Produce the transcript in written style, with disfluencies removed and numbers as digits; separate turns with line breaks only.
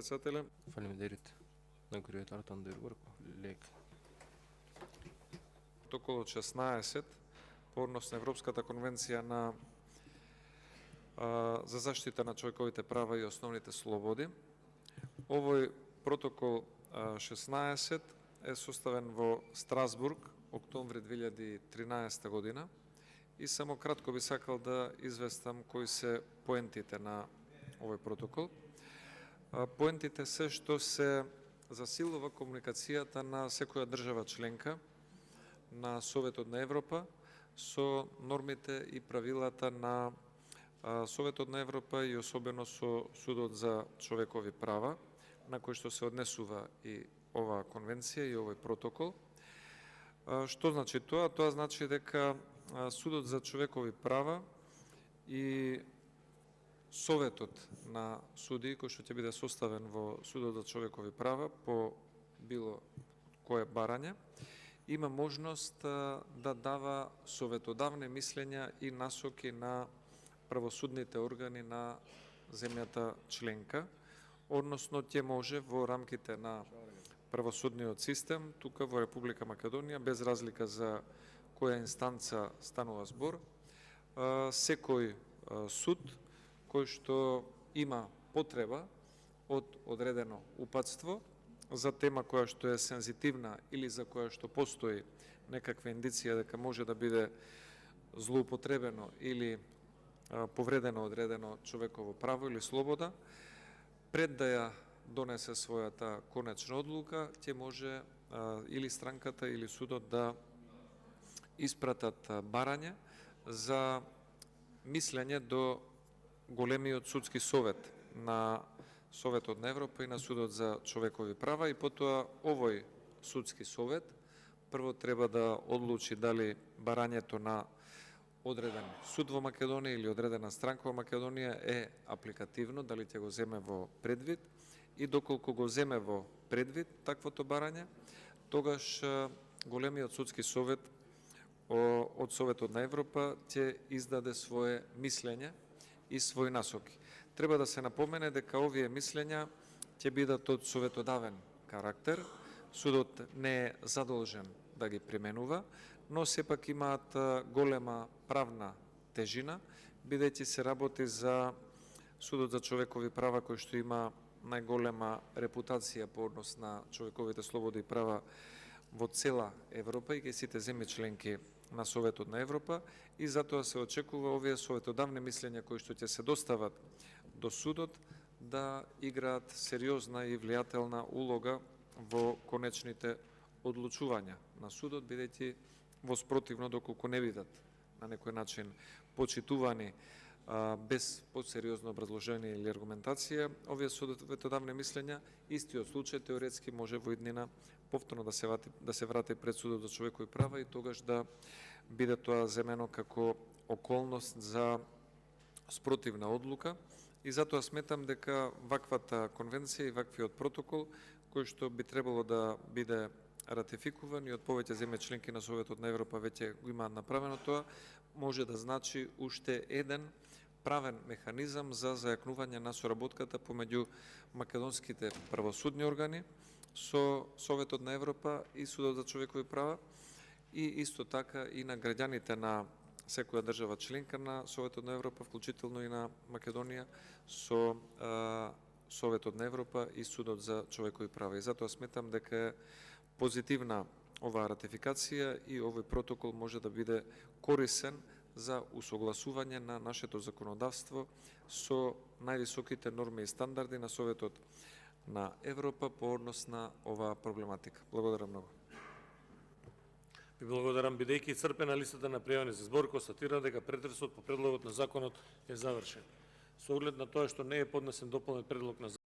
Председателе,
Faleminderit на tartan врку лек.
протоколот 16 по однос на Европската конвенција за заштита на човековите права и основните слободи. Овој протокол 16 е составен во Страсбург октомври 2013 година и само кратко би сакал да известам кои се поентите на овој протокол. Поентите се што се засилува комуникацијата на секоја држава членка на Советот на Европа со нормите и правилата на Советот на Европа и особено со Судот за човекови права, на кој што се однесува и оваа конвенција и овој протокол. Што значи тоа? Тоа значи дека Судот за човекови права и Советот на судии кој што ќе биде составен во Судот за човекови права по било кое барање, има можност да дава советодавни мислења и насоки на правосудните органи на земјата членка, односно ќе може во рамките на правосудниот систем, тука во Република Македонија, без разлика за која инстанца станува збор, секој суд кој што има потреба од одредено упатство за тема која што е сензитивна или за која што постои некаква индиција дека може да биде злоупотребено или повредено одредено човеково право или слобода, пред да ја донесе својата конечна одлука, ќе може или странката или судот да испратат барање за мислење до големиот судски совет на Советот на Европа и на Судот за човекови права и потоа овој судски совет прво треба да одлучи дали барањето на одреден суд во Македонија или одредена странка во Македонија е апликативно, дали ќе го земе во предвид и доколку го земе во предвид таквото барање, тогаш големиот судски совет од Советот на Европа ќе издаде свое мислење и своји насоки. Треба да се напомене дека овие мислења ќе бидат од советодавен карактер. Судот не е задолжен да ги применува, но сепак имаат голема правна тежина, бидејќи се работи за Судот за човекови права кој што има најголема репутација по однос на човековите слободи и права во цела Европа и кај сите земји членки на Советот на Европа и затоа се очекува овие советодавни мислења кои што ќе се достават до судот да играат сериозна и влијателна улога во конечните одлучувања на судот, бидејќи воспротивно доколку не бидат на некој начин почитувани без посериозно образложение или аргументација, овие советодавни мислења, истиот случај теоретски може во иднина повторно да се врати пред Судот за човекови права и тогаш да биде тоа земено како околност за спротивна одлука. И затоа сметам дека ваквата конвенција и ваквиот протокол, кој што би требало да биде ратификуван и од повеќе земји членки на Советот на Европа веќе го имаат направено тоа, може да значи уште еден правен механизам за зајакнување на соработката помеѓу македонските правосудни органи со Советот на Европа и Судот за човекови права и исто така и на граѓаните на секоја држава членка на Советот на Европа, вклучително и на Македонија со Советот на Европа и Судот за човекови права. И затоа сметам дека е позитивна оваа ратификација и овој протокол може да биде корисен за усогласување на нашето законодавство со највисоките норми и стандарди на Советот на Европа по однос на оваа проблематика. Благодарам многу.
Ви благодарам. Бидејќи исцрпена листата на пријавени за збор, констатирам дека претресот по предлогот на законот е завршен. Со оглед на тоа што не е поднесен дополнет предлог на